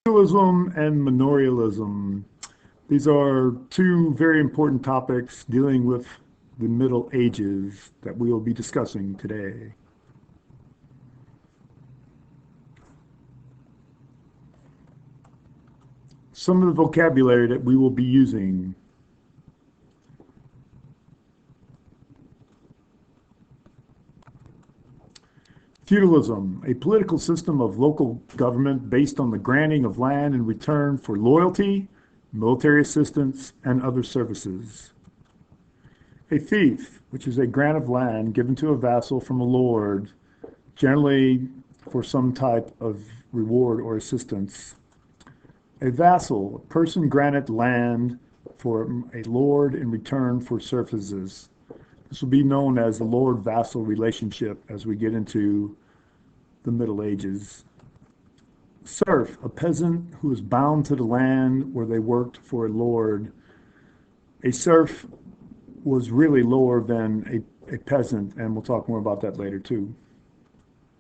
Feudalism and Manorialism. These are two very important topics dealing with the Middle Ages that we will be discussing today. Some of the vocabulary that we will be using. Feudalism, a political system of local government based on the granting of land in return for loyalty, military assistance, and other services. A fief, which is a grant of land given to a vassal from a lord, generally for some type of reward or assistance. A vassal, a person granted land for a lord in return for services. This will be known as the lord-vassal relationship as we get into the Middle Ages. Serf, a peasant who was bound to the land where they worked for a lord. A serf was really lower than a peasant, and we'll talk more about that later too.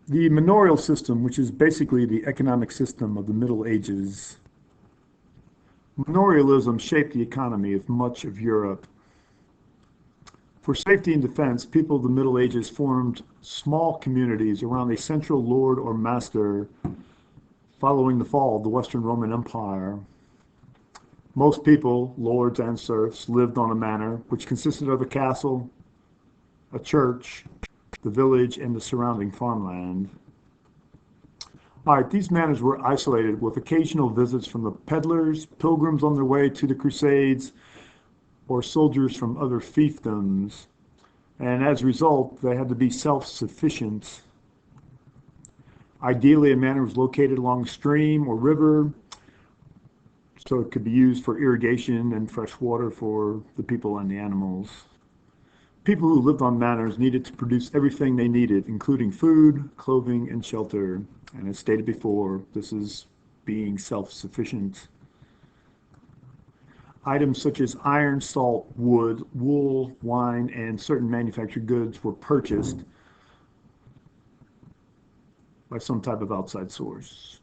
The manorial system, which is basically the economic system of the Middle Ages. Manorialism shaped the economy of much of Europe. For safety and defense, people of the Middle Ages formed small communities around a central lord or master following the fall of the Western Roman Empire. Most people, lords and serfs, lived on a manor, which consisted of a castle, a church, the village, and the surrounding farmland. All right, these manors were isolated with occasional visits from the peddlers, pilgrims on their way to the Crusades, or soldiers from other fiefdoms. And as a result, they had to be self-sufficient. Ideally, a manor was located along a stream or river, so it could be used for irrigation and fresh water for the people and the animals. People who lived on manors needed to produce everything they needed, including food, clothing, and shelter. And as stated before, this is being self-sufficient. Items such as iron, salt, wood, wool, wine, and certain manufactured goods were purchased by some type of outside source.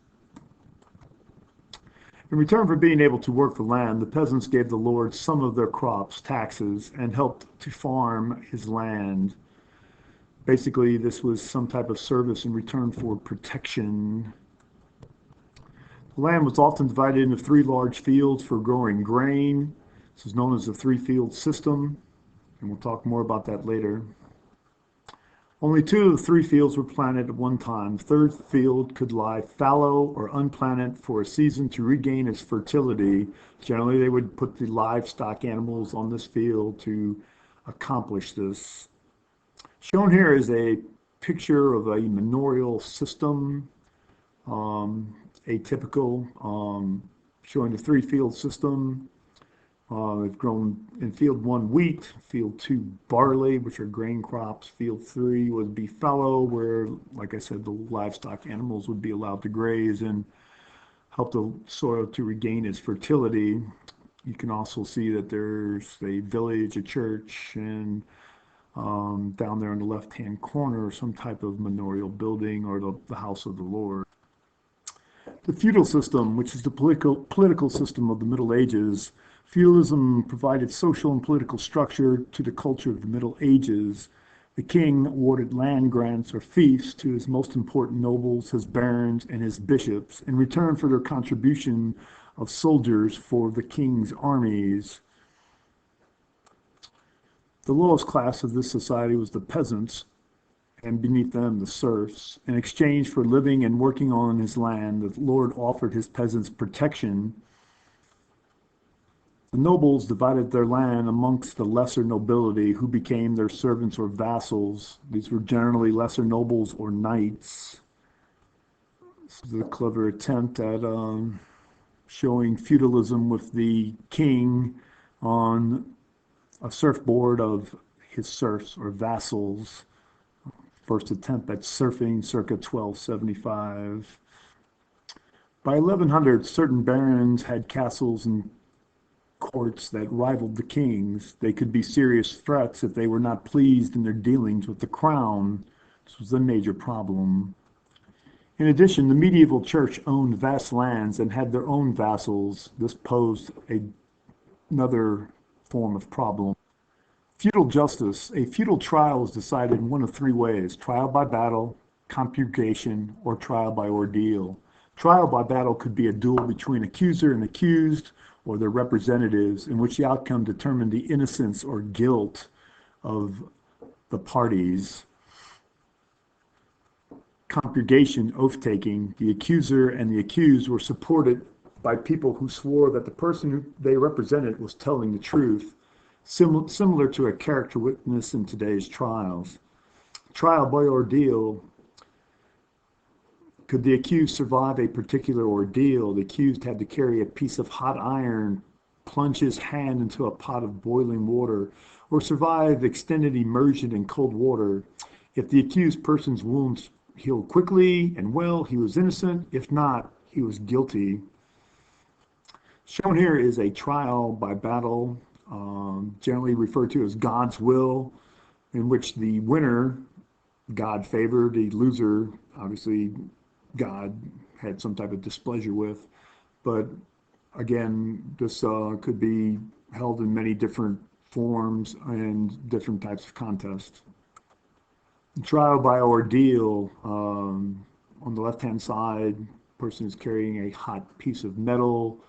In return for being able to work the land, the peasants gave the lord some of their crops, taxes, and helped to farm his land. Basically, this was some type of service in return for protection. The land was often divided into three large fields for growing grain. This is known as the three-field system, and we'll talk more about that later. Only two of the three fields were planted at one time. The third field could lie fallow or unplanted for a season to regain its fertility. Generally, they would put the livestock animals on this field to accomplish this. Shown here is a picture of a manorial system, atypical, showing the three-field system. They've grown in field 1 wheat, field 2 barley, which are grain crops. Field 3 would be fallow, where, like I said, the livestock animals would be allowed to graze and help the soil to regain its fertility. You can also see that there's a village, a church, and down there in the left-hand corner, some type of manorial building or the house of the Lord. The feudal system, which is the political system of the Middle Ages. Feudalism provided social and political structure to the culture of the Middle Ages. The king awarded land grants or fiefs to his most important nobles, his barons, and his bishops in return for their contribution of soldiers for the king's armies. The lowest class of this society was the peasants, and beneath them the serfs. In exchange for living and working on his land, the lord offered his peasants protection. The nobles divided their land amongst the lesser nobility, who became their servants or vassals. These were generally lesser nobles or knights. This is a clever attempt at showing feudalism with the king on a surfboard of his serfs or vassals. First attempt at surfing circa 1275. By 1100, certain barons had castles and courts that rivaled the king's. They could be serious threats if they were not pleased in their dealings with the crown. This was a major problem. In addition, the medieval church owned vast lands and had their own vassals. This posed another form of problem. Feudal justice. A feudal trial is decided in one of three ways: trial by battle, compurgation, or trial by ordeal. Trial by battle could be a duel between accuser and accused or their representatives, in which the outcome determined the innocence or guilt of the parties. Compurgation, oath-taking, the accuser and the accused were supported by people who swore that the person who they represented was telling the truth, similar to a character witness in today's trials. Trial by ordeal. Could the accused survive a particular ordeal? The accused had to carry a piece of hot iron, plunge his hand into a pot of boiling water, or survive extended immersion in cold water. If the accused person's wounds healed quickly and well, he was innocent. If not, he was guilty. Shown here is a trial by battle, generally referred to as God's will, in which the winner, God favored, the loser, obviously, God had some type of displeasure with. But again, this could be held in many different forms and different types of contests. Trial by ordeal. On the left-hand side, person is carrying a hot piece of metal.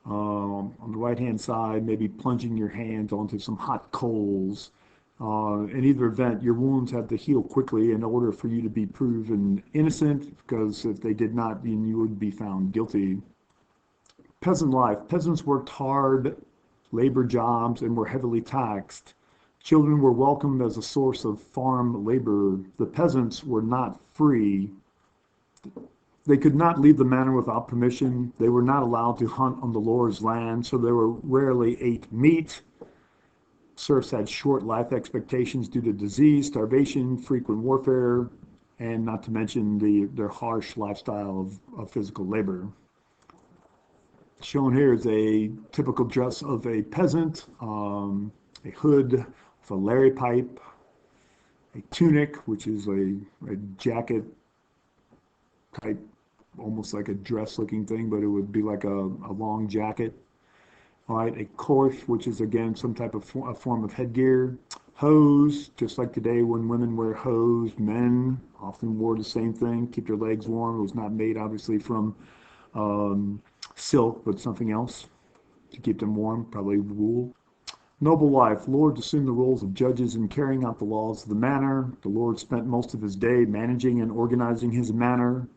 On the right-hand side, maybe plunging your hand onto some hot coals. In either event, your wounds have to heal quickly in order for you to be proven innocent, because if they did not, then you would be found guilty. Peasant life. Peasants worked hard, labor jobs, and were heavily taxed. Children were welcomed as a source of farm labor. The peasants were not free. They could not leave the manor without permission. They were not allowed to hunt on the Lord's land, so they rarely ate meat. Serfs had short life expectations due to disease, starvation, frequent warfare, and not to mention their harsh lifestyle of physical labor. Shown here is a typical dress of a peasant, a hood with a larry pipe, a tunic, which is a jacket type, almost like a dress looking thing, but it would be like a long jacket. All right, a coif, which is again some type of a form of headgear. Hose, just like today when women wear hose, men often wore the same thing, keep their legs warm. It was not made obviously from silk, but something else to keep them warm, probably wool. Noble life. Lords assumed the roles of judges in carrying out the laws of the manor. The Lord spent most of his day managing and organizing his manor.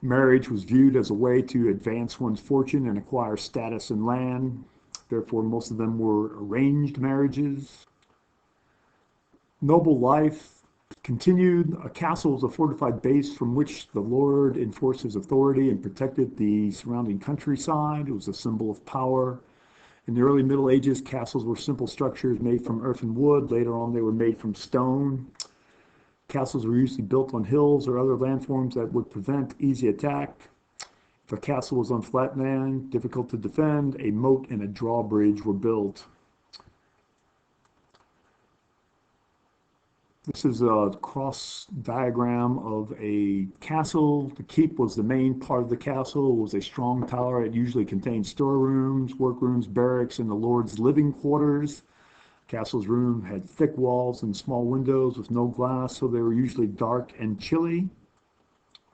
Marriage was viewed as a way to advance one's fortune and acquire status and land. Therefore, most of them were arranged marriages. Noble life continued. A castle was a fortified base from which the Lord enforced his authority and protected the surrounding countryside. It was a symbol of power. In the early Middle Ages, castles were simple structures made from earth and wood. Later on, they were made from stone. Castles were usually built on hills or other landforms that would prevent easy attack. If a castle was on flat land, difficult to defend, a moat and a drawbridge were built. This is a cross diagram of a castle. The keep was the main part of the castle. It was a strong tower. It usually contained storerooms, workrooms, barracks, and the Lord's living quarters. Castle's room had thick walls and small windows with no glass, so they were usually dark and chilly.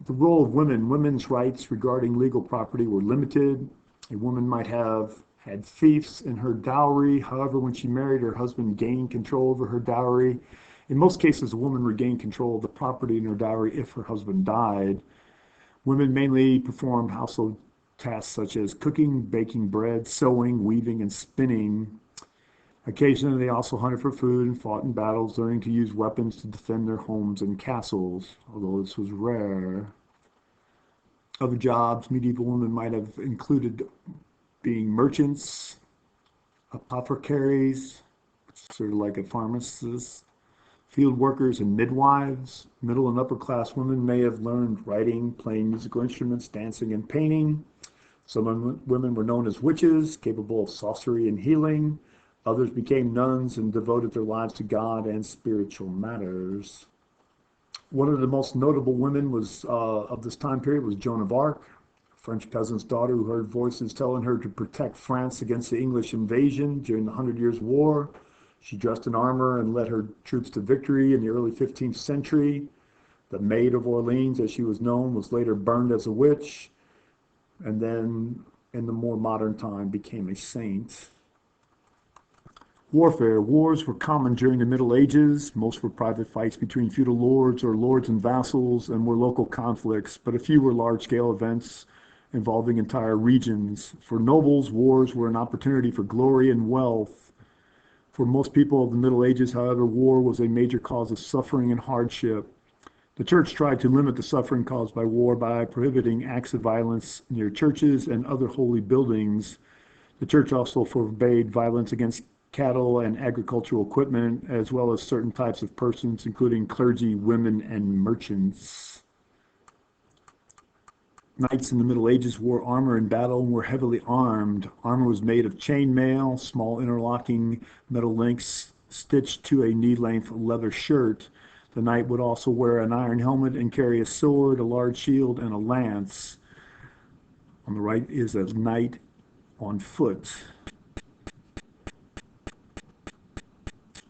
The role of women. Women's rights regarding legal property were limited. A woman might have had fiefs in her dowry. However, when she married, her husband gained control over her dowry. In most cases, a woman regained control of the property in her dowry if her husband died. Women mainly performed household tasks such as cooking, baking bread, sewing, weaving, and spinning. Occasionally, they also hunted for food and fought in battles, learning to use weapons to defend their homes and castles, although this was rare. Other jobs medieval women might have included being merchants, apothecaries, sort of like a pharmacist, field workers, and midwives. Middle and upper class women may have learned writing, playing musical instruments, dancing, and painting. Some women were known as witches, capable of sorcery and healing. Others became nuns and devoted their lives to God and spiritual matters. One of the most notable women was of this time period was Joan of Arc, a French peasant's daughter who heard voices telling her to protect France against the English invasion during the Hundred Years' War. She dressed in armor and led her troops to victory in the early 15th century. The Maid of Orleans, as she was known, was later burned as a witch, and then in the more modern time became a saint. Warfare. Wars were common during the Middle Ages. Most were private fights between feudal lords or lords and vassals and were local conflicts, but a few were large-scale events involving entire regions. For nobles, wars were an opportunity for glory and wealth. For most people of the Middle Ages, however, war was a major cause of suffering and hardship. The church tried to limit the suffering caused by war by prohibiting acts of violence near churches and other holy buildings. The church also forbade violence against cattle and agricultural equipment, as well as certain types of persons, including clergy, women, and merchants. Knights in the Middle Ages wore armor in battle and were heavily armed. Armor was made of chain mail, small interlocking metal links stitched to a knee-length leather shirt. The knight would also wear an iron helmet and carry a sword, a large shield, and a lance. On the right is a knight on foot.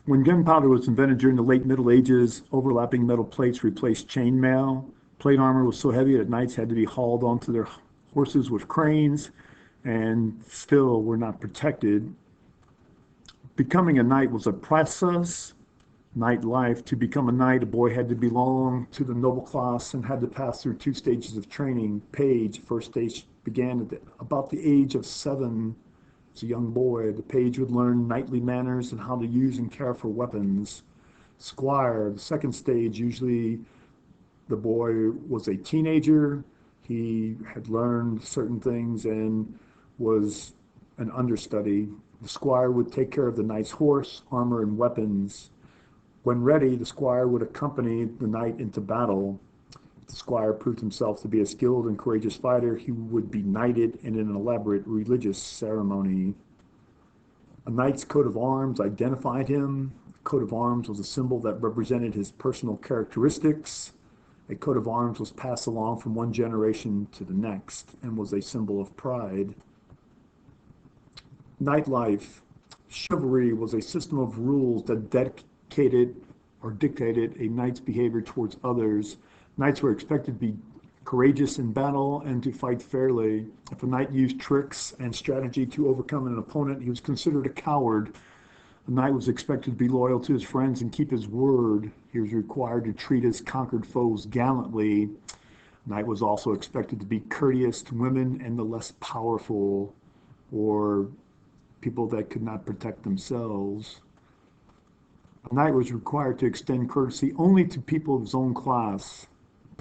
When gunpowder was invented during the late Middle Ages, overlapping metal plates replaced chainmail. Plate armor was so heavy that knights had to be hauled onto their horses with cranes and still were not protected. Becoming a knight was a process. Knight life. To become a knight, a boy had to belong to the noble class and had to pass through 2 stages of training. Page, first stage began at about the age of 7. As a young boy, the page would learn knightly manners and how to use and care for weapons. Squire, the second stage, usually the boy was a teenager. He had learned certain things and was an understudy. The squire would take care of the knight's horse, armor, and weapons. When ready, the squire would accompany the knight into battle. If the squire proved himself to be a skilled and courageous fighter, he would be knighted in an elaborate religious ceremony. A knight's coat of arms identified him. A coat of arms was a symbol that represented his personal characteristics. A coat of arms was passed along from one generation to the next and was a symbol of pride. Knight life. Chivalry was a system of rules that dictated a knight's behavior towards others. Knights were expected to be courageous in battle and to fight fairly. If a knight used tricks and strategy to overcome an opponent, he was considered a coward. A knight was expected to be loyal to his friends and keep his word. He was required to treat his conquered foes gallantly. A knight was also expected to be courteous to women and the less powerful, or people that could not protect themselves. A knight was required to extend courtesy only to people of his own class.